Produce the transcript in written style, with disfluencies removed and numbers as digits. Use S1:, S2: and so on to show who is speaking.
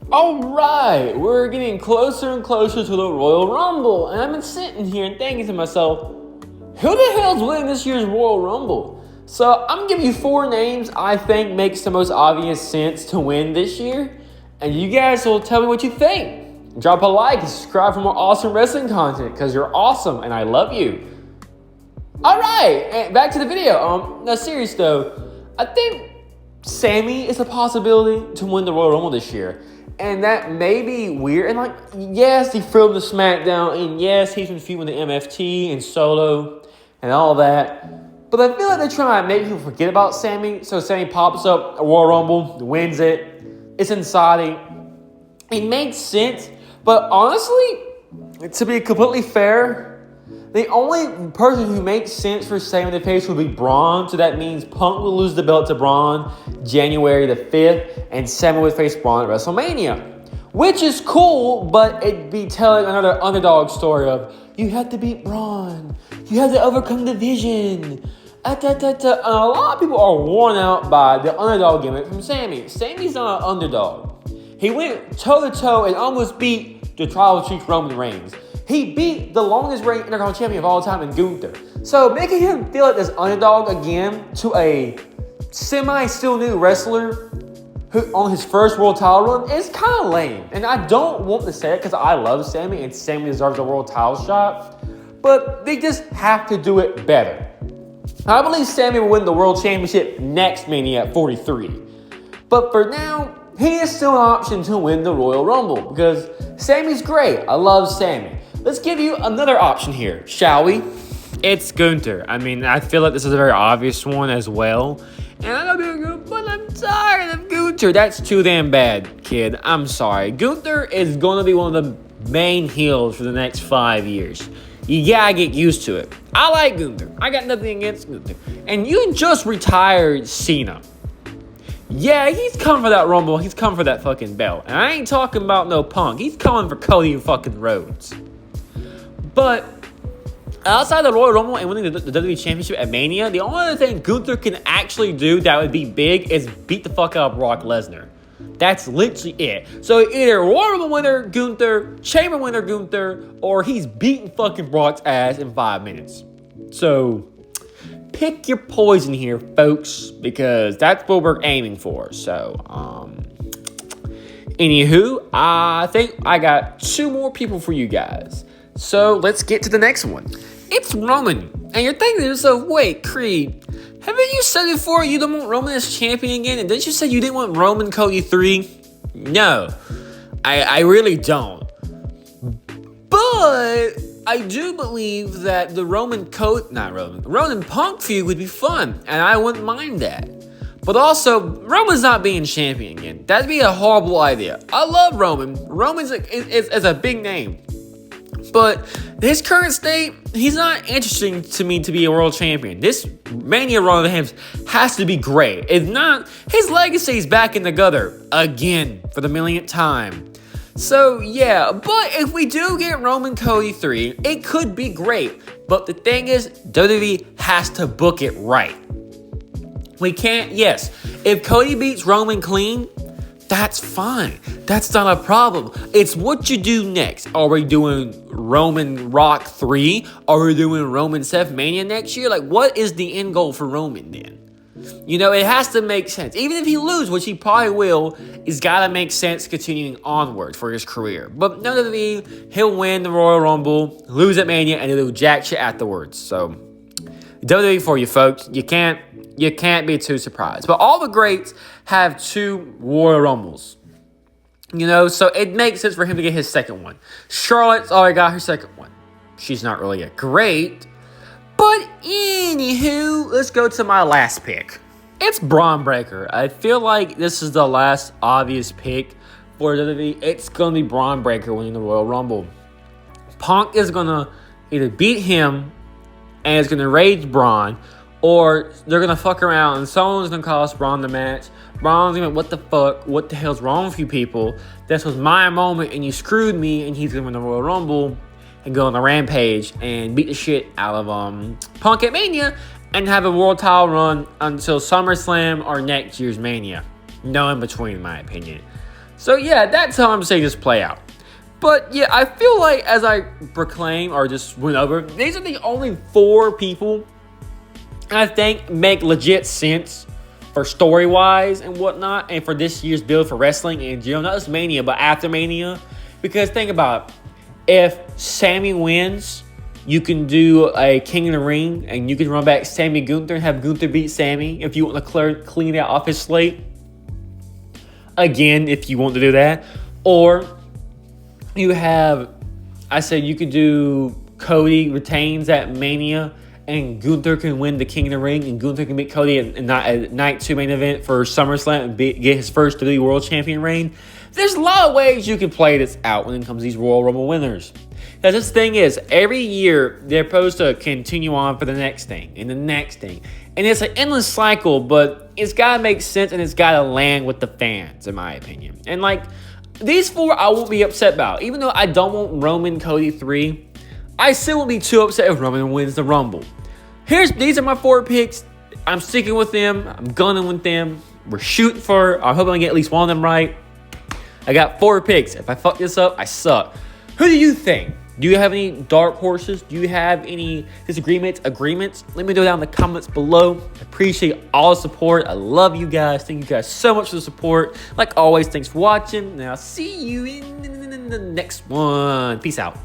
S1: Alright, we're getting closer and closer to the Royal Rumble, and I've been sitting here and thinking to myself, who the hell's winning this year's Royal Rumble? So I'm gonna give you 4 names I think makes the most obvious sense to win this year, and you guys will tell me what you think. Drop a like and subscribe for more awesome wrestling content, because you're awesome and I love you. Alright, back to the video. Now serious though, I think Sami is a possibility to win the Royal Rumble this year. And that may be weird. And yes, he filmed the SmackDown. And yes, he's been feuding with the MFT and Solo and all that. But I feel like they're trying to make people forget about Sami. So Sami pops up a Royal Rumble, wins it. It's exciting. It makes sense. But honestly, to be completely fair, the only person who makes sense for Sami to face would be Braun. So that means Punk will lose the belt to Braun January the 5th. And Sami would face Braun at WrestleMania. Which is cool, but it'd be telling another underdog story of, you have to beat Braun. You have to overcome the division. And a lot of people are worn out by the underdog gimmick from Sami. Sami's not an underdog. He went toe-to-toe and almost beat the Tribal Chief Roman Reigns. He beat the longest reigning Intercontinental Champion of all time in Gunther. So making him feel like this underdog again to a semi-still new wrestler who on his first world title run is kind of lame. And I don't want to say it because I love Sami and Sami deserves a world title shot. But they just have to do it better. I believe Sami will win the World Championship next Mania at 43. But for now, he is still an option to win the Royal Rumble because Sami's great. I love Sami. Let's give you another option here, shall we? It's Gunther. I mean, I feel like this is a very obvious one as well. And I know, but I'm tired of Gunther. That's too damn bad, kid. I'm sorry. Gunther is going to be one of the main heels for the next 5 years. You gotta get used to it. I like Gunther. I got nothing against Gunther. And you just retired Cena. Yeah, he's coming for that Rumble. He's coming for that fucking belt. And I ain't talking about no Punk. He's coming for Cody and fucking Rhodes. But outside the Royal Rumble and winning the WWE Championship at Mania, the only other thing Gunther can actually do that would be big is beat the fuck out of Brock Lesnar. That's literally it. So either Royal Rumble winner Gunther, Chamber winner Gunther, or he's beating fucking Brock's ass in 5 minutes. So pick your poison here, folks, because that's what we're aiming for. So, anywho, I think I got 2 more people for you guys. So let's get to the next one. It's Roman. And you're thinking to yourself, wait, Creed, haven't you said before you don't want Roman as champion again? And didn't you say you didn't want Roman Cody 3? No, I really don't. But I do believe that the Roman Punk feud would be fun. And I wouldn't mind that. But also, Roman's not being champion again. That'd be a horrible idea. I love Roman. Roman's is a big name. But his current state, he's not interesting to me to be a world champion. This Mania run of him has to be great. If not, his legacy's back in the gutter again for the millionth time. So yeah, but if we do get Roman Cody 3, it could be great. But the thing is, WWE has to book it right. We can't, yes, if Cody beats Roman clean, that's fine. That's not a problem. It's what you do next. Are we doing Roman Rock 3? Are we doing Roman Seth Mania next year? Like, what is the end goal for Roman then? You know, it has to make sense. Even if he loses, which he probably will, it's got to make sense continuing onward for his career. But none of he'll win the Royal Rumble, lose at Mania, and he'll do jack shit afterwards. So, WWE for you folks. You can't be too surprised. But all the greats have 2 Royal Rumbles. You know, so it makes sense for him to get his second one. Charlotte's already got her second one. She's not really a great. But anywho, let's go to my last pick. It's Braun Breaker. I feel like this is the last obvious pick for WWE. It's going to be Braun Breaker winning the Royal Rumble. Punk is going to either beat him and it's going to rage Braun, or they're going to fuck around and someone's going to cost Braun the match. Braun's going to be, what the fuck? What the hell's wrong with you people? This was my moment and you screwed me, and he's going to win the Royal Rumble and go on the rampage and beat the shit out of Punk at Mania. and have a world title run until SummerSlam or next year's Mania. No in between, in my opinion. So yeah, that's how I'm saying this play out. But yeah, I feel like as I proclaim or just went over, these are the only 4 people I think make legit sense for story-wise and whatnot, and for this year's build for wrestling in general, not just Mania, but after Mania. Because think about it. If Sammy wins, you can do a King of the Ring, and you can run back Sammy Gunther and have Gunther beat Sammy if you want to clean that off his slate. Again, if you want to do that. Or you have, I said you could do Cody retains at Mania, and Gunther can win the King of the Ring, and Gunther can beat Cody in Night 2 main event for SummerSlam and get his first WWE World Champion reign. There's a lot of ways you can play this out when it comes to these Royal Rumble winners. Now, this thing is, every year, they're supposed to continue on for the next thing, and the next thing. And it's an endless cycle, but it's got to make sense, and it's got to land with the fans, in my opinion. And, like, these 4 I won't be upset about. Even though I don't want Roman Cody 3, I still won't be too upset if Roman wins the Rumble. These are my 4 picks. I'm sticking with them. I'm gunning with them. We're shooting for, I hope I can get at least one of them right. I got 4 picks. If I fuck this up, I suck. Who do you think? Do you have any dark horses? Do you have any disagreements, agreements? Let me know down in the comments below. I appreciate all the support. I love you guys. Thank you guys so much for the support. Like always, thanks for watching. And I'll see you in the next one. Peace out.